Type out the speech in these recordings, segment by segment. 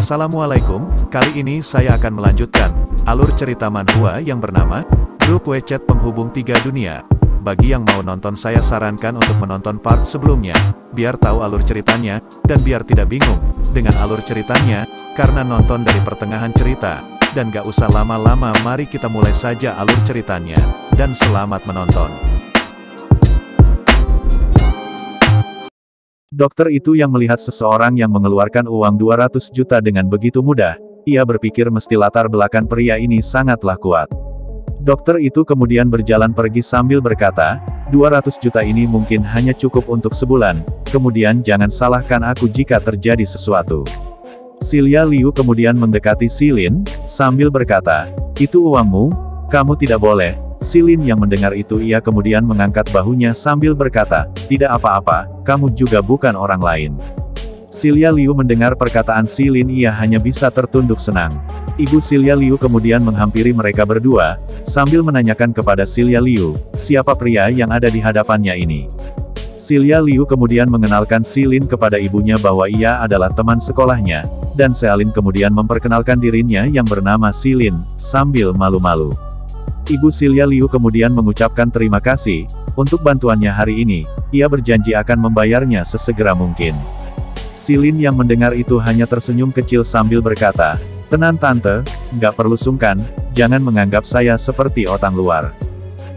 Assalamualaikum, kali ini saya akan melanjutkan alur cerita manhwa yang bernama Grup WeChat Penghubung Tiga Dunia. Bagi yang mau nonton, saya sarankan untuk menonton part sebelumnya, biar tahu alur ceritanya, dan biar tidak bingung dengan alur ceritanya, karena nonton dari pertengahan cerita. Dan gak usah lama-lama, mari kita mulai saja alur ceritanya, dan selamat menonton. Dokter itu yang melihat seseorang yang mengeluarkan uang 200 juta dengan begitu mudah, ia berpikir mesti latar belakang pria ini sangatlah kuat. Dokter itu kemudian berjalan pergi sambil berkata, 200 juta ini mungkin hanya cukup untuk sebulan, kemudian jangan salahkan aku jika terjadi sesuatu. Xia Liu kemudian mendekati Xilin, sambil berkata, itu uangmu, kamu tidak boleh. Xilin yang mendengar itu ia kemudian mengangkat bahunya sambil berkata, tidak apa-apa, kamu juga bukan orang lain. Xia Liu mendengar perkataan Xilin ia hanya bisa tertunduk senang. Ibu Xia Liu kemudian menghampiri mereka berdua, sambil menanyakan kepada Xia Liu, siapa pria yang ada di hadapannya ini. Xia Liu kemudian mengenalkan Xilin kepada ibunya bahwa ia adalah teman sekolahnya, dan Xilin kemudian memperkenalkan dirinya yang bernama Xilin, sambil malu-malu. Ibu Xia Liu kemudian mengucapkan terima kasih, untuk bantuannya hari ini, ia berjanji akan membayarnya sesegera mungkin. Xilin yang mendengar itu hanya tersenyum kecil sambil berkata, tenang tante, nggak perlu sungkan, jangan menganggap saya seperti orang luar.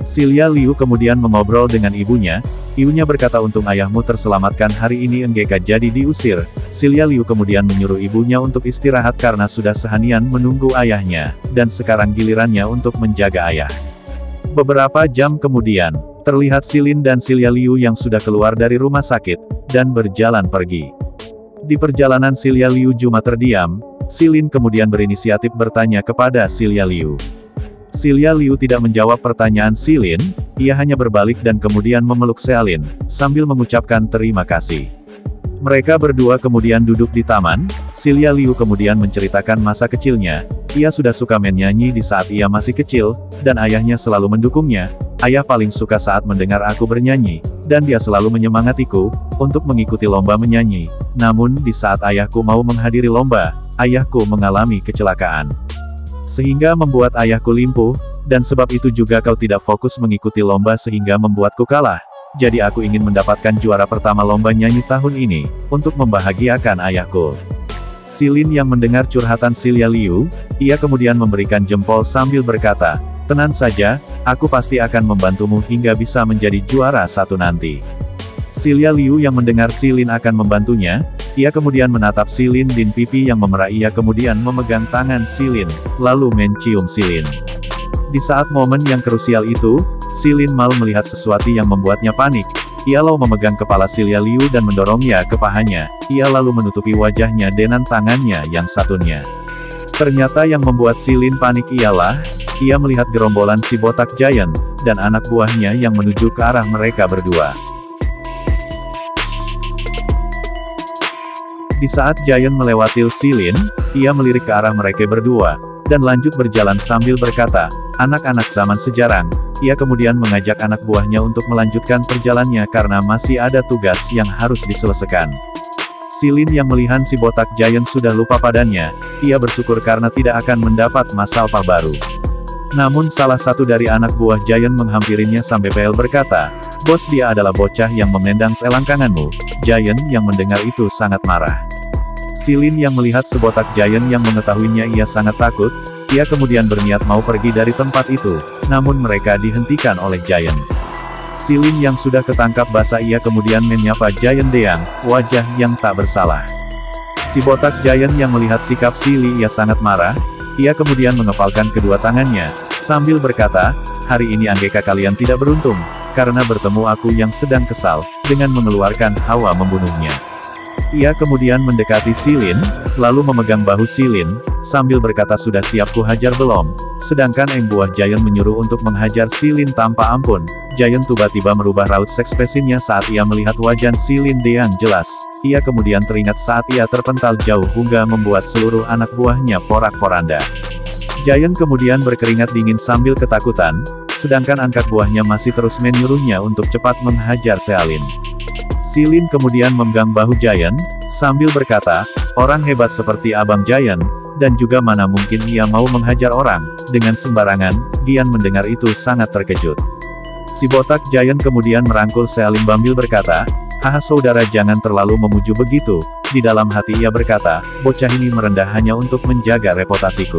Xia Liu kemudian mengobrol dengan ibunya berkata untung ayahmu terselamatkan hari ini enggak jadi diusir. Xia Liu kemudian menyuruh ibunya untuk istirahat karena sudah seharian menunggu ayahnya, dan sekarang gilirannya untuk menjaga ayah. Beberapa jam kemudian, terlihat Xilin dan Xia Liu yang sudah keluar dari rumah sakit, dan berjalan pergi. Di perjalanan Xia Liu cuma terdiam, Xilin kemudian berinisiatif bertanya kepada Xia Liu. Xia Liu tidak menjawab pertanyaan Xilin, ia hanya berbalik dan kemudian memeluk Xilin, sambil mengucapkan terima kasih. Mereka berdua kemudian duduk di taman, Xia Liu kemudian menceritakan masa kecilnya, ia sudah suka main nyanyi di saat ia masih kecil, dan ayahnya selalu mendukungnya, ayah paling suka saat mendengar aku bernyanyi, dan dia selalu menyemangatiku, untuk mengikuti lomba menyanyi, namun di saat ayahku mau menghadiri lomba, ayahku mengalami kecelakaan. Sehingga membuat ayahku lumpuh, dan sebab itu juga kau tidak fokus mengikuti lomba sehingga membuatku kalah. Jadi aku ingin mendapatkan juara pertama lomba nyanyi tahun ini, untuk membahagiakan ayahku. Xilin yang mendengar curhatan Xia Liu, ia kemudian memberikan jempol sambil berkata, tenang saja, aku pasti akan membantumu hingga bisa menjadi juara satu nanti. Xia Liu yang mendengar Xilin akan membantunya, ia kemudian menatap Xilin di pipi yang memerah, ia kemudian memegang tangan Xilin, lalu mencium Xilin. Di saat momen yang krusial itu, Xilin malu melihat sesuatu yang membuatnya panik. Ia lalu memegang kepala Xia Liu dan mendorongnya ke pahanya, ia lalu menutupi wajahnya dengan tangannya yang satunya. Ternyata yang membuat Xilin panik ialah, ia melihat gerombolan si botak giant, dan anak buahnya yang menuju ke arah mereka berdua. Di saat Giant melewati Xilin, ia melirik ke arah mereka berdua, dan lanjut berjalan sambil berkata, anak-anak zaman sejarah, ia kemudian mengajak anak buahnya untuk melanjutkan perjalanannya karena masih ada tugas yang harus diselesaikan. Xilin yang melihat si botak Giant sudah lupa padanya, ia bersyukur karena tidak akan mendapat masalah baru. Namun salah satu dari anak buah Giant menghampirinya sampai pel berkata, bos dia adalah bocah yang memendang selangkanganmu. Giant yang mendengar itu sangat marah. Xilin yang melihat sebotak Giant yang mengetahuinya ia sangat takut, ia kemudian berniat mau pergi dari tempat itu, namun mereka dihentikan oleh Giant. Xilin yang sudah ketangkap basah ia kemudian menyapa Giant dengan wajah yang tak bersalah. Si botak Giant yang melihat sikap Xilin ia sangat marah, ia kemudian mengepalkan kedua tangannya, sambil berkata, hari ini anggeka kalian tidak beruntung, karena bertemu aku yang sedang kesal, dengan mengeluarkan hawa membunuhnya. Ia kemudian mendekati Xilin, lalu memegang bahu Xilin, sambil berkata sudah siap ku hajar belum, sedangkan buah Giant menyuruh untuk menghajar Xilin tanpa ampun. Giant tiba-tiba merubah raut ekspresinya saat ia melihat wajah Xilin yang jelas, ia kemudian teringat saat ia terpental jauh hingga membuat seluruh anak buahnya porak-poranda. Giant kemudian berkeringat dingin sambil ketakutan, sedangkan anak buahnya masih terus menyuruhnya untuk cepat menghajar Xilin. Xilin kemudian memegang bahu Giant, sambil berkata, Orang hebat seperti Abang Giant, dan juga mana mungkin ia mau menghajar orang, dengan sembarangan. Gian mendengar itu sangat terkejut. Si botak Giant kemudian merangkul Sealin Bambil berkata, "Haha saudara jangan terlalu memuju begitu." Di dalam hati ia berkata, bocah ini merendah hanya untuk menjaga reputasiku.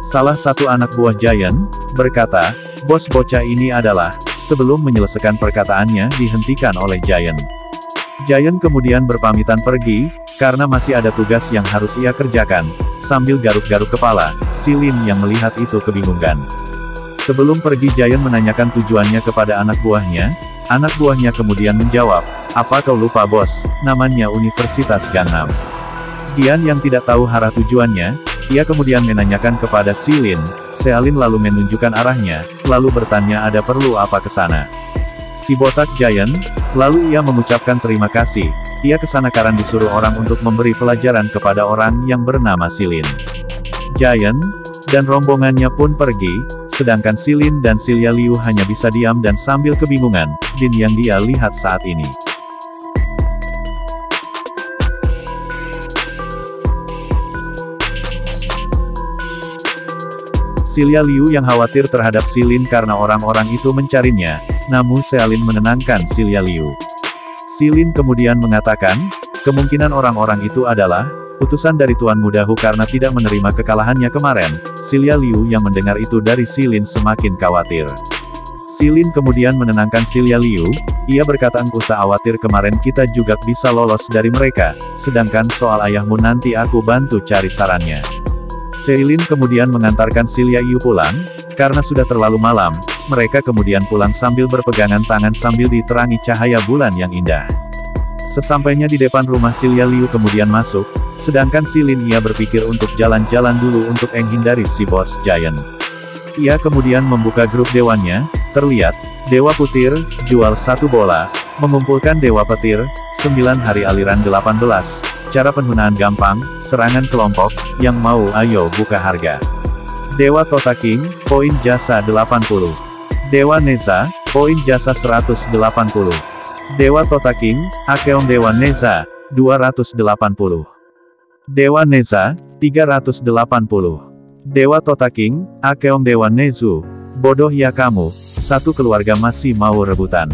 Salah satu anak buah Giant, berkata, "Bos bocah ini adalah..." Sebelum menyelesaikan perkataannya dihentikan oleh Giant. Giant kemudian berpamitan pergi, karena masih ada tugas yang harus ia kerjakan. Sambil garuk-garuk kepala, Silin yang melihat itu kebingungan. Sebelum pergi Giant menanyakan tujuannya kepada anak buahnya. Anak buahnya kemudian menjawab, "Apa kau lupa bos, namanya Universitas Gangnam." Gian yang tidak tahu arah tujuannya, ia kemudian menanyakan kepada Silin. Sealin lalu menunjukkan arahnya, lalu bertanya ada perlu apa ke sana. Si botak Giant, lalu ia mengucapkan terima kasih. Ia kesana karena disuruh orang untuk memberi pelajaran kepada orang yang bernama Silin. Giant dan rombongannya pun pergi, sedangkan Silin dan Xia Liu hanya bisa diam dan sambil kebingungan, Din yang dia lihat saat ini. Xia Liu yang khawatir terhadap Silin karena orang-orang itu mencarinya, namun Sealin menenangkan Xia Liu. Silin kemudian mengatakan, kemungkinan orang-orang itu adalah utusan dari Tuan Muda Hu karena tidak menerima kekalahannya kemarin. Xia Liu yang mendengar itu dari Silin semakin khawatir. Silin kemudian menenangkan Xia Liu, ia berkata enggak usah khawatir kemarin kita juga bisa lolos dari mereka, sedangkan soal ayahmu nanti aku bantu cari sarannya. Silin kemudian mengantarkan Xia Liu pulang, karena sudah terlalu malam, mereka kemudian pulang sambil berpegangan tangan sambil diterangi cahaya bulan yang indah. Sesampainya di depan rumah Xia Liu kemudian masuk, sedangkan Silin ia berpikir untuk jalan-jalan dulu untuk menghindari si bos Giant. Ia kemudian membuka grup dewannya, terlihat, Dewa Putir, jual 1 bola, mengumpulkan Dewa Petir, 9 hari aliran 18, cara penggunaan gampang, serangan kelompok, yang mau ayo buka harga. Dewa Tota King, poin jasa 80. Dewa Neza, poin jasa 180. Dewa Tota King, Akeong Dewa Neza, 280. Dewa Neza, 380. Dewa Tota King, Akeong Dewa Nezu, bodoh ya kamu, satu keluarga masih mau rebutan.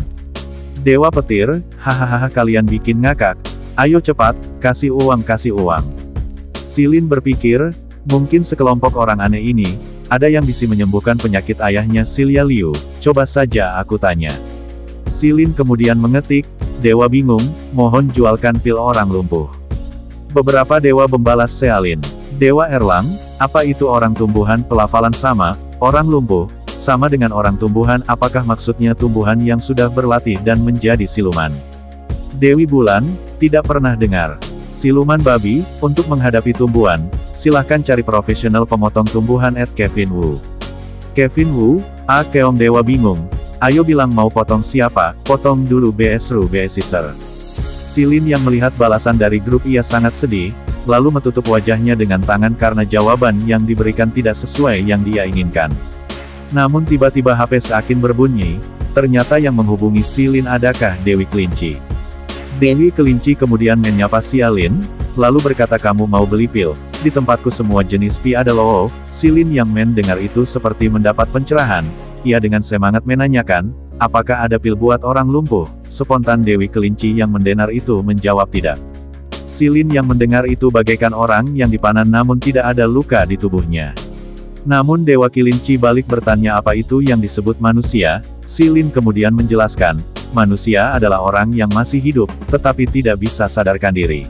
Dewa Petir, hahaha kalian bikin ngakak, ayo cepat, kasih uang. Silin berpikir, mungkin sekelompok orang aneh ini, ada yang bisa menyembuhkan penyakit ayahnya Xia Liu, coba saja aku tanya. Silin kemudian mengetik, Dewa bingung, mohon jualkan pil orang lumpuh. Beberapa dewa membalas Sealin. Dewa Erlang, apa itu orang tumbuhan pelafalan sama, orang lumpuh, sama dengan orang tumbuhan apakah maksudnya tumbuhan yang sudah berlatih dan menjadi siluman? Dewi Bulan, tidak pernah dengar. Siluman babi, untuk menghadapi tumbuhan, silahkan cari profesional pemotong tumbuhan @Kevin Wu. Kevin Wu, Keong Dewa bingung, ayo bilang mau potong siapa, potong dulu BS Caesar. Silin yang melihat balasan dari grup ia sangat sedih, lalu menutup wajahnya dengan tangan karena jawaban yang diberikan tidak sesuai yang dia inginkan. Namun tiba-tiba HP Seakin berbunyi, ternyata yang menghubungi Silin adakah Dewi Kelinci. Dewi Kelinci kemudian menyapa Silin, lalu berkata kamu mau beli pil, di tempatku semua jenis pi ada loh. Silin yang mendengar itu seperti mendapat pencerahan, ia dengan semangat menanyakan, apakah ada pil buat orang lumpuh? Spontan Dewi Kelinci yang mendengar itu menjawab tidak. Silin yang mendengar itu bagaikan orang yang dipanah namun tidak ada luka di tubuhnya. Namun Dewa Kelinci balik bertanya apa itu yang disebut manusia. Silin kemudian menjelaskan, manusia adalah orang yang masih hidup, tetapi tidak bisa sadarkan diri.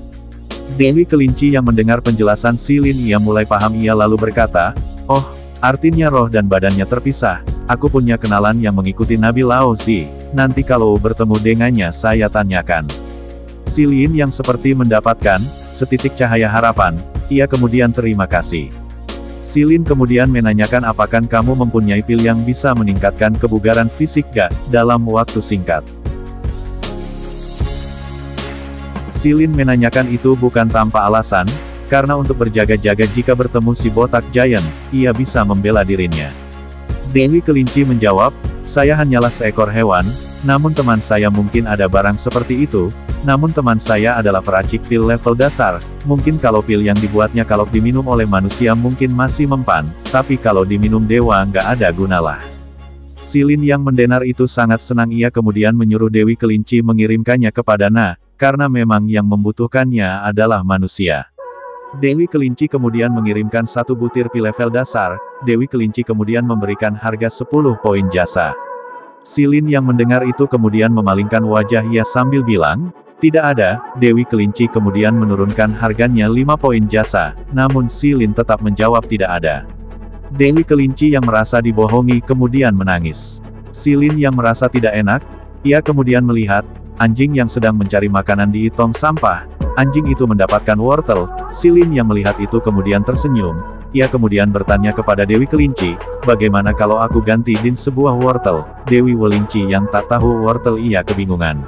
Dewi Kelinci yang mendengar penjelasan Silin ia mulai paham ia lalu berkata, oh, artinya roh dan badannya terpisah, aku punya kenalan yang mengikuti Nabi Lao Zi, nanti kalau bertemu dengannya saya tanyakan. Silin yang seperti mendapatkan setitik cahaya harapan, ia kemudian terima kasih. Silin kemudian menanyakan apakah kamu mempunyai pil yang bisa meningkatkan kebugaran fisik gak, dalam waktu singkat. Silin menanyakan itu bukan tanpa alasan, karena untuk berjaga-jaga jika bertemu si botak Giant, ia bisa membela dirinya. Dewi Kelinci menjawab, saya hanyalah seekor hewan, namun teman saya mungkin ada barang seperti itu, namun teman saya adalah peracik pil level dasar, mungkin kalau pil yang dibuatnya kalau diminum oleh manusia mungkin masih mempan, tapi kalau diminum dewa nggak ada gunalah. Silin yang mendenar itu sangat senang, ia kemudian menyuruh Dewi Kelinci mengirimkannya kepada Na, karena memang yang membutuhkannya adalah manusia. Dewi Kelinci kemudian mengirimkan 1 butir pil level dasar, Dewi Kelinci kemudian memberikan harga 10 poin jasa. Silin yang mendengar itu kemudian memalingkan wajah ia sambil bilang, tidak ada. Dewi Kelinci kemudian menurunkan harganya 5 poin jasa, namun Silin tetap menjawab tidak ada. Dewi Kelinci yang merasa dibohongi kemudian menangis. Silin yang merasa tidak enak, ia kemudian melihat, anjing yang sedang mencari makanan di tong sampah. Anjing itu mendapatkan wortel. Silin yang melihat itu kemudian tersenyum. Ia kemudian bertanya kepada Dewi Kelinci, bagaimana kalau aku ganti din sebuah wortel? Dewi Kelinci yang tak tahu wortel ia kebingungan.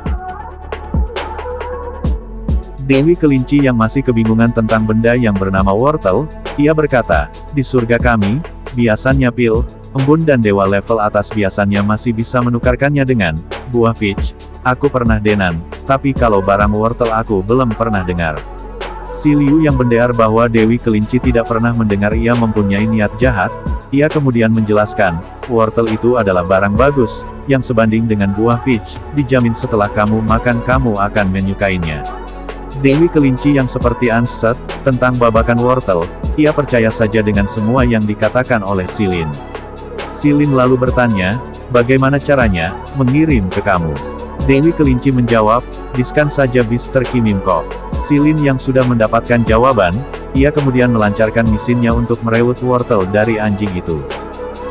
Dewi Kelinci yang masih kebingungan tentang benda yang bernama wortel, ia berkata, di surga kami, biasanya pil, embun dan dewa level atas biasanya masih bisa menukarkannya dengan buah peach. Aku pernah denan, tapi kalau barang wortel aku belum pernah dengar. Si Liu yang mendengar bahwa Dewi Kelinci tidak pernah mendengar ia mempunyai niat jahat, ia kemudian menjelaskan, wortel itu adalah barang bagus, yang sebanding dengan buah peach, dijamin setelah kamu makan kamu akan menyukainya. Dewi Kelinci yang seperti anset, tentang babakan wortel, ia percaya saja dengan semua yang dikatakan oleh Silin. Silin lalu bertanya, bagaimana caranya, mengirim ke kamu? Dewi Kelinci menjawab, diskan saja Mr. Kimimko. Silin yang sudah mendapatkan jawaban, ia kemudian melancarkan mesinnya untuk merewut wortel dari anjing itu.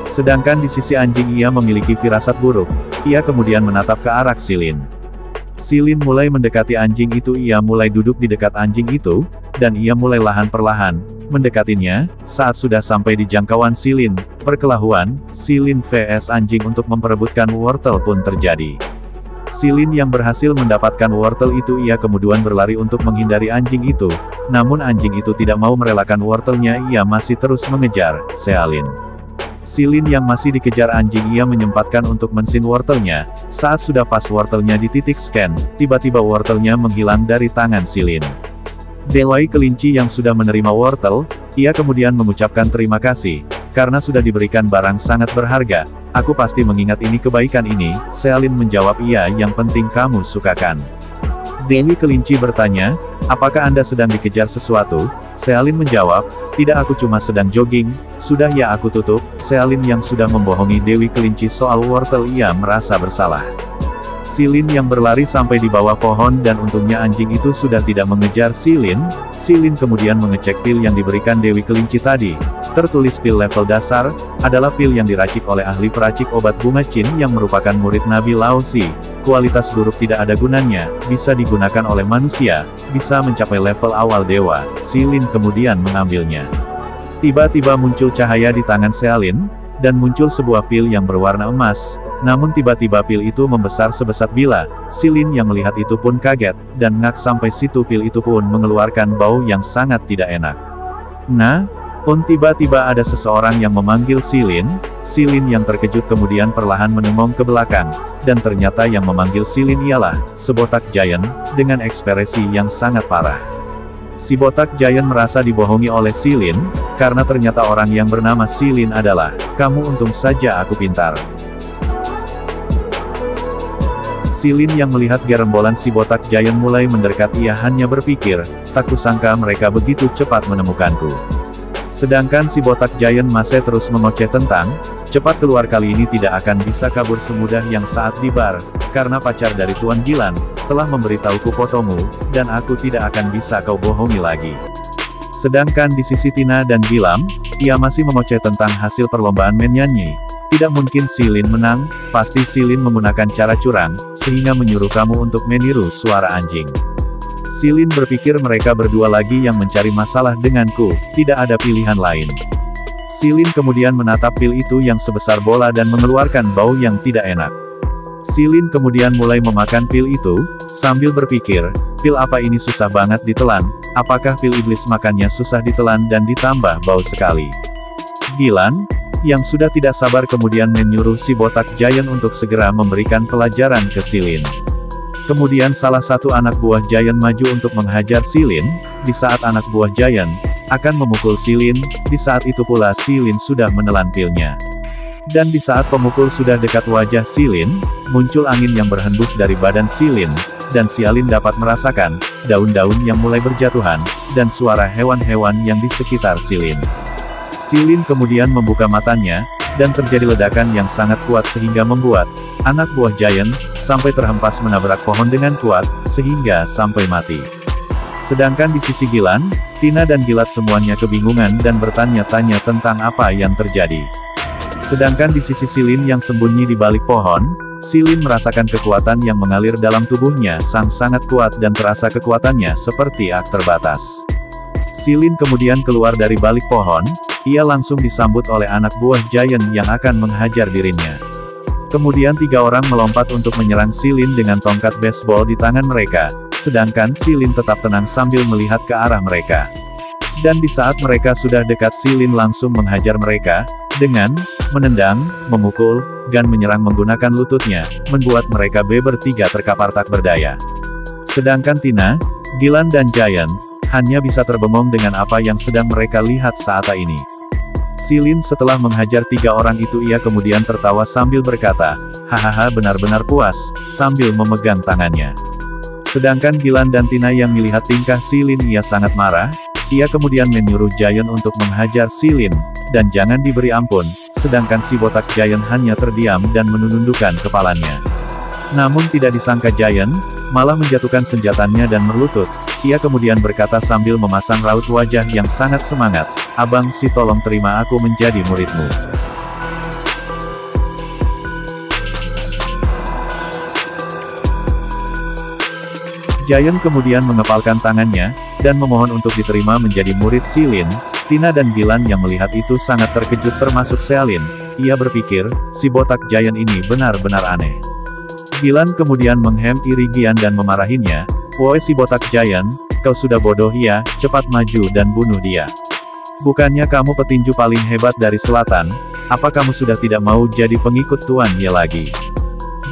Sedangkan di sisi anjing ia memiliki firasat buruk, ia kemudian menatap ke arah Silin. Silin mulai mendekati anjing itu, ia mulai duduk di dekat anjing itu, dan ia mulai perlahan mendekatinya. Saat sudah sampai di jangkauan Silin, perkelahian Silin vs anjing untuk memperebutkan wortel pun terjadi. Silin yang berhasil mendapatkan wortel itu ia kemudian berlari untuk menghindari anjing itu, namun anjing itu tidak mau merelakan wortelnya, ia masih terus mengejar Silin. Silin yang masih dikejar anjing ia menyempatkan untuk mensin wortelnya. Saat sudah pas wortelnya di titik scan, tiba-tiba wortelnya menghilang dari tangan Silin. Dewi Kelinci yang sudah menerima wortel, ia kemudian mengucapkan terima kasih, karena sudah diberikan barang sangat berharga. Aku pasti mengingat ini kebaikan ini. Silin menjawab, iya, yang penting kamu sukakan. Dewi Kelinci bertanya, apakah Anda sedang dikejar sesuatu? Silin menjawab, tidak, aku cuma sedang jogging. Sudah ya, aku tutup. Silin yang sudah membohongi Dewi Kelinci soal wortel ia merasa bersalah. Silin yang berlari sampai di bawah pohon dan untungnya anjing itu sudah tidak mengejar Silin. Silin kemudian mengecek pil yang diberikan Dewi Kelinci tadi. Tertulis pil level dasar, adalah pil yang diracik oleh ahli peracik obat bunga Qin yang merupakan murid Nabi Lao Xi. Kualitas buruk tidak ada gunanya, bisa digunakan oleh manusia, bisa mencapai level awal dewa. Silin kemudian mengambilnya. Tiba-tiba muncul cahaya di tangan Silin, dan muncul sebuah pil yang berwarna emas. Namun tiba-tiba pil itu membesar sebesar bila. Silin yang melihat itu pun kaget, dan ngak sampai situ pil itu pun mengeluarkan bau yang sangat tidak enak. Nah, tiba-tiba ada seseorang yang memanggil Silin. Silin yang terkejut kemudian perlahan menengok ke belakang, dan ternyata yang memanggil Silin ialah Sebotak Giant, dengan ekspresi yang sangat parah. Si botak Giant merasa dibohongi oleh Silin, karena ternyata orang yang bernama Silin adalah, kamu untung saja aku pintar. Silin yang melihat gerombolan si botak Giant mulai mendekat, ia hanya berpikir, tak kusangka mereka begitu cepat menemukanku. Sedangkan si botak Giant masih terus mengoceh tentang, cepat keluar, kali ini tidak akan bisa kabur semudah yang saat di bar, karena pacar dari Tuan Gilan, telah memberitahuku fotomu, dan aku tidak akan bisa kau bohongi lagi. Sedangkan di sisi Tina dan Gilam, ia masih mengoceh tentang hasil perlombaan menyanyi. Tidak mungkin Silin menang, pasti Silin menggunakan cara curang, sehingga menyuruh kamu untuk meniru suara anjing. Silin berpikir mereka berdua lagi yang mencari masalah denganku, tidak ada pilihan lain. Silin kemudian menatap pil itu yang sebesar bola dan mengeluarkan bau yang tidak enak. Silin kemudian mulai memakan pil itu, sambil berpikir, pil apa ini susah banget ditelan, apakah pil iblis makannya susah ditelan dan ditambah bau sekali. Gilan, yang sudah tidak sabar kemudian menyuruh si botak giant untuk segera memberikan pelajaran ke Silin. Kemudian salah satu anak buah giant maju untuk menghajar Silin, di saat anak buah giant akan memukul Silin, di saat itu pula Silin sudah menelan pilnya. Dan di saat pemukul sudah dekat wajah Silin, muncul angin yang berhembus dari badan Silin, dan Silin dapat merasakan daun-daun yang mulai berjatuhan, dan suara hewan-hewan yang di sekitar Silin. Silin kemudian membuka matanya, dan terjadi ledakan yang sangat kuat sehingga membuat anak buah giant sampai terhempas menabrak pohon dengan kuat, sehingga sampai mati. Sedangkan di sisi Gilan, Tina dan Gilat semuanya kebingungan dan bertanya-tanya tentang apa yang terjadi. Sedangkan di sisi Silin yang sembunyi di balik pohon, Silin merasakan kekuatan yang mengalir dalam tubuhnya sangat kuat dan terasa kekuatannya seperti ak terbatas. Silin kemudian keluar dari balik pohon, ia langsung disambut oleh anak buah giant yang akan menghajar dirinya. Kemudian 3 orang melompat untuk menyerang Silin dengan tongkat baseball di tangan mereka, sedangkan Silin tetap tenang sambil melihat ke arah mereka. Dan di saat mereka sudah dekat Silin langsung menghajar mereka, dengan menendang, memukul, dan menyerang menggunakan lututnya, membuat mereka bertiga terkapar tak berdaya. Sedangkan Tina, Gilan dan Giant, hanya bisa terbengong dengan apa yang sedang mereka lihat saat ini. Silin setelah menghajar 3 orang itu ia kemudian tertawa sambil berkata, hahaha benar-benar puas, sambil memegang tangannya. Sedangkan Gilan dan Tina yang melihat tingkah Silin ia sangat marah, ia kemudian menyuruh Giant untuk menghajar Silin, dan jangan diberi ampun, sedangkan si botak Giant hanya terdiam dan menundukkan kepalanya. Namun tidak disangka Giant, malah menjatuhkan senjatanya dan berlutut, ia kemudian berkata sambil memasang raut wajah yang sangat semangat, abang si tolong terima aku menjadi muridmu. Giant kemudian mengepalkan tangannya, dan memohon untuk diterima menjadi murid Silin. Tina dan Gilan yang melihat itu sangat terkejut termasuk Silin, ia berpikir, si botak Giant ini benar-benar aneh. Gilan kemudian menghemiri Gian dan memarahinya, woi si botak Giant, kau sudah bodoh ya, cepat maju dan bunuh dia. Bukannya kamu petinju paling hebat dari selatan, apa kamu sudah tidak mau jadi pengikut tuannya lagi?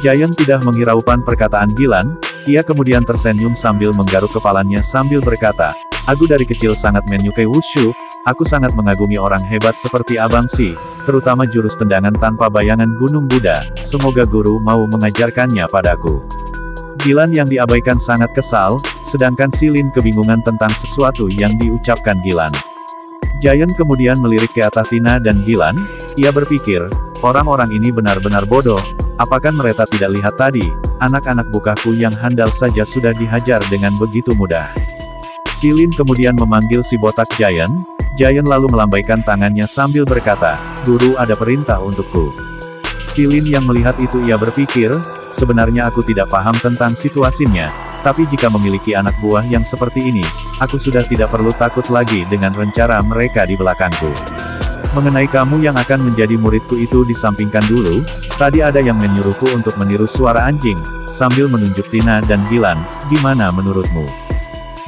Giant tidak menghiraukan perkataan Gilan, ia kemudian tersenyum sambil menggaruk kepalanya sambil berkata, aku dari kecil sangat menyukai wushu, aku sangat mengagumi orang hebat seperti Abang Si, terutama jurus tendangan tanpa bayangan Gunung Buddha, semoga guru mau mengajarkannya padaku. Gilan yang diabaikan sangat kesal, sedangkan Silin kebingungan tentang sesuatu yang diucapkan Gilan. Giant kemudian melirik ke atas Tina dan Gilan, ia berpikir, orang-orang ini benar-benar bodoh, apakah mereka tidak lihat tadi, anak-anak bukaku yang handal saja sudah dihajar dengan begitu mudah. Silin kemudian memanggil si botak Giant, Giant lalu melambaikan tangannya sambil berkata, guru ada perintah untukku. Silin yang melihat itu ia berpikir, sebenarnya aku tidak paham tentang situasinya, tapi jika memiliki anak buah yang seperti ini, aku sudah tidak perlu takut lagi dengan rencana mereka di belakangku. Mengenai kamu yang akan menjadi muridku itu disampingkan dulu, tadi ada yang menyuruhku untuk meniru suara anjing, sambil menunjuk Tina dan Gilan, gimana menurutmu?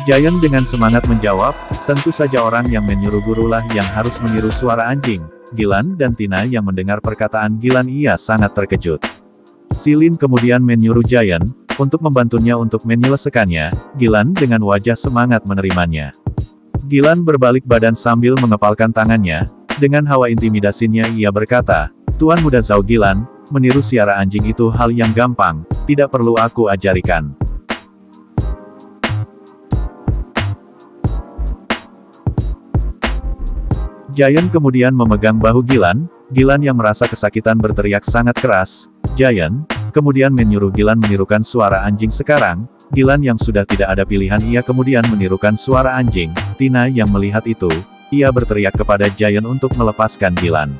Giant dengan semangat menjawab, tentu saja orang yang menyuruh gurulah yang harus meniru suara anjing. Gilan dan Tina yang mendengar perkataan Gilan ia sangat terkejut. Silin kemudian menyuruh Giant, untuk membantunya untuk menyelesaikannya, Gilan dengan wajah semangat menerimanya. Gilan berbalik badan sambil mengepalkan tangannya, dengan hawa intimidasinya ia berkata, Tuan Muda Zhao Gilan, meniru suara anjing itu hal yang gampang, tidak perlu aku ajarikan. Giant kemudian memegang bahu Gilan, Gilan yang merasa kesakitan berteriak sangat keras, Giant, kemudian menyuruh Gilan menirukan suara anjing sekarang, Gilan yang sudah tidak ada pilihan ia kemudian menirukan suara anjing, Tina yang melihat itu, ia berteriak kepada Giant untuk melepaskan Gilan.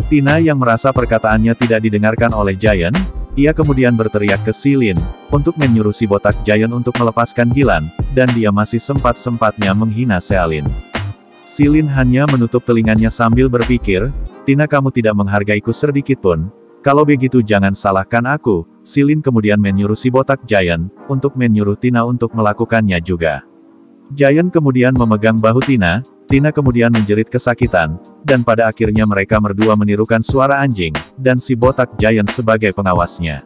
Tina yang merasa perkataannya tidak didengarkan oleh Giant, ia kemudian berteriak ke Silin, untuk menyuruh si botak Giant untuk melepaskan Gilan, dan dia masih sempat-sempatnya menghina Silin. Silin hanya menutup telinganya sambil berpikir, Tina kamu tidak menghargaiku sedikitpun, kalau begitu jangan salahkan aku. Silin kemudian menyuruh si botak Giant, untuk menyuruh Tina untuk melakukannya juga. Giant kemudian memegang bahu Tina, Tina kemudian menjerit kesakitan, dan pada akhirnya mereka berdua menirukan suara anjing, dan si botak giant sebagai pengawasnya.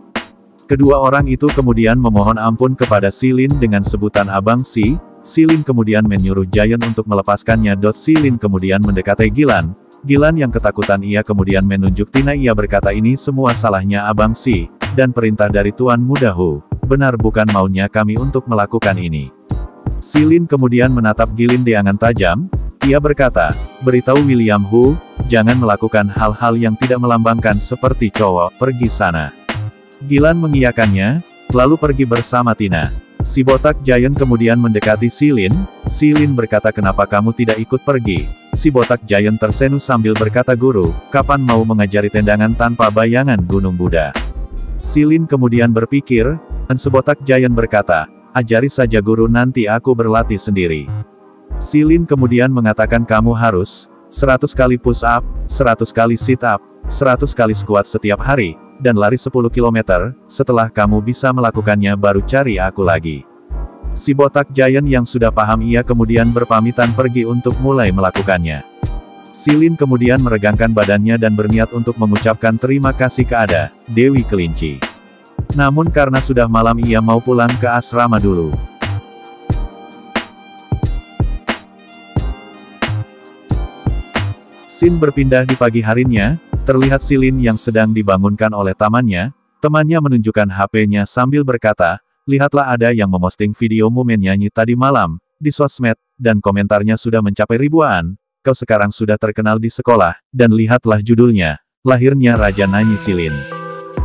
Kedua orang itu kemudian memohon ampun kepada Silin dengan sebutan Abang Si. Silin kemudian menyuruh Giant untuk melepaskannya. Silin kemudian mendekati Gilan. Gilan yang ketakutan ia kemudian menunjuk Tina. Ia berkata ini semua salahnya Abang Si, dan perintah dari Tuan Muda Hu. Benar bukan maunya kami untuk melakukan ini. Silin kemudian menatap Gilin dengan tajam. Ia berkata, beritahu William Hu, jangan melakukan hal-hal yang tidak melambangkan seperti cowok, pergi sana. Gilan mengiyakannya, lalu pergi bersama Tina. Si botak giant kemudian mendekati Silin. Silin berkata kenapa kamu tidak ikut pergi? Si botak giant tersenyum sambil berkata guru, kapan mau mengajari tendangan tanpa bayangan Gunung Buddha? Silin kemudian berpikir, dan sebotak giant berkata, ajari saja guru nanti aku berlatih sendiri. Silin kemudian mengatakan kamu harus 100 kali push up, 100 kali sit up, 100 kali squat setiap hari, dan lari 10 km, setelah kamu bisa melakukannya baru cari aku lagi. Si botak giant yang sudah paham ia kemudian berpamitan pergi untuk mulai melakukannya. Silin kemudian meregangkan badannya dan berniat untuk mengucapkan terima kasih kepada Dewi Kelinci. Namun karena sudah malam ia mau pulang ke asrama dulu. Scene berpindah di pagi harinya, terlihat Silin yang sedang dibangunkan oleh temannya menunjukkan HP-nya sambil berkata, lihatlah ada yang memosting videomu nyanyi tadi malam, di sosmed, dan komentarnya sudah mencapai ribuan, kau sekarang sudah terkenal di sekolah, dan lihatlah judulnya, lahirnya Raja Nyanyi Silin.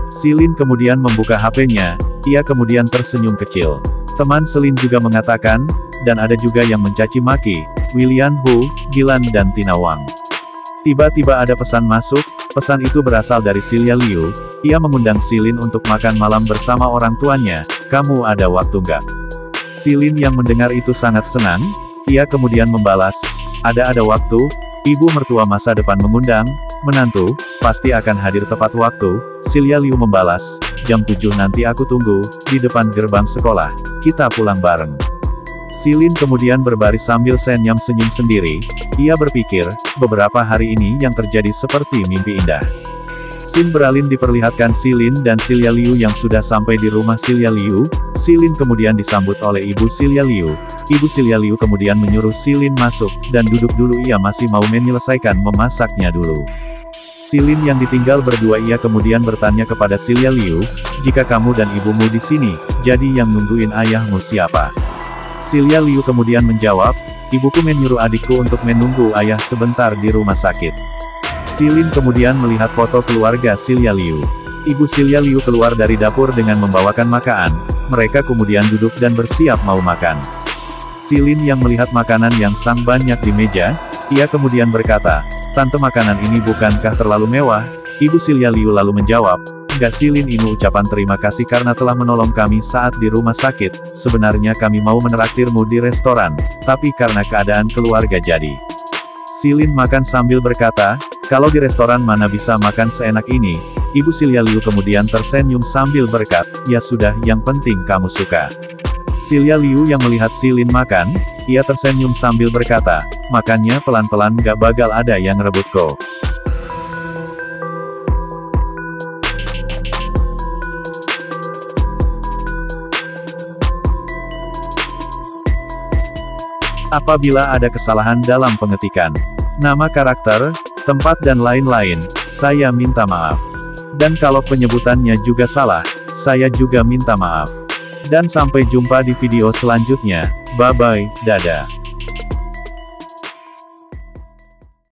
Silin kemudian membuka HP-nya, ia kemudian tersenyum kecil. Teman Silin juga mengatakan, dan ada juga yang mencaci maki, William Hu, Gilan dan Tina Wang. Tiba-tiba ada pesan masuk, pesan itu berasal dari Silya Liu, ia mengundang Silin untuk makan malam bersama orang tuanya, kamu ada waktu nggak? Silin yang mendengar itu sangat senang, ia kemudian membalas, ada waktu, ibu mertua masa depan mengundang, menantu, pasti akan hadir tepat waktu. Silya Liu membalas, jam 7 nanti aku tunggu, di depan gerbang sekolah, kita pulang bareng. Silin kemudian berbaris sambil senyum sendiri, ia berpikir, beberapa hari ini yang terjadi seperti mimpi indah. Scene beralih diperlihatkan Silin dan Silya Liu yang sudah sampai di rumah Silya Liu. Silin kemudian disambut oleh ibu Silya Liu. Ibu Silya Liu kemudian menyuruh Silin masuk, dan duduk dulu ia masih mau menyelesaikan memasaknya dulu. Silin yang ditinggal berdua ia kemudian bertanya kepada Silya Liu, jika kamu dan ibumu di sini, jadi yang nungguin ayahmu siapa? Silya Liu kemudian menjawab, ibuku menyuruh adikku untuk menunggu ayah sebentar di rumah sakit. Silin kemudian melihat foto keluarga Silya Liu. Ibu Silya Liu keluar dari dapur dengan membawakan makanan, mereka kemudian duduk dan bersiap mau makan. Silin yang melihat makanan yang sangat banyak di meja, ia kemudian berkata, tante makanan ini bukankah terlalu mewah? Ibu Silya Liu lalu menjawab, enggak Silin ini ucapan terima kasih karena telah menolong kami saat di rumah sakit, sebenarnya kami mau menraktirmu di restoran, tapi karena keadaan keluarga jadi. Silin makan sambil berkata, kalau di restoran mana bisa makan seenak ini? Ibu Silya Liu kemudian tersenyum sambil berkata, ya sudah yang penting kamu suka. Silya Liu yang melihat Silin makan, ia tersenyum sambil berkata, makannya pelan-pelan gak bakal ada yang rebut kok. Apabila ada kesalahan dalam pengetikan nama karakter, tempat dan lain-lain, saya minta maaf. Dan kalau penyebutannya juga salah, saya juga minta maaf. Dan sampai jumpa di video selanjutnya, bye-bye, dadah.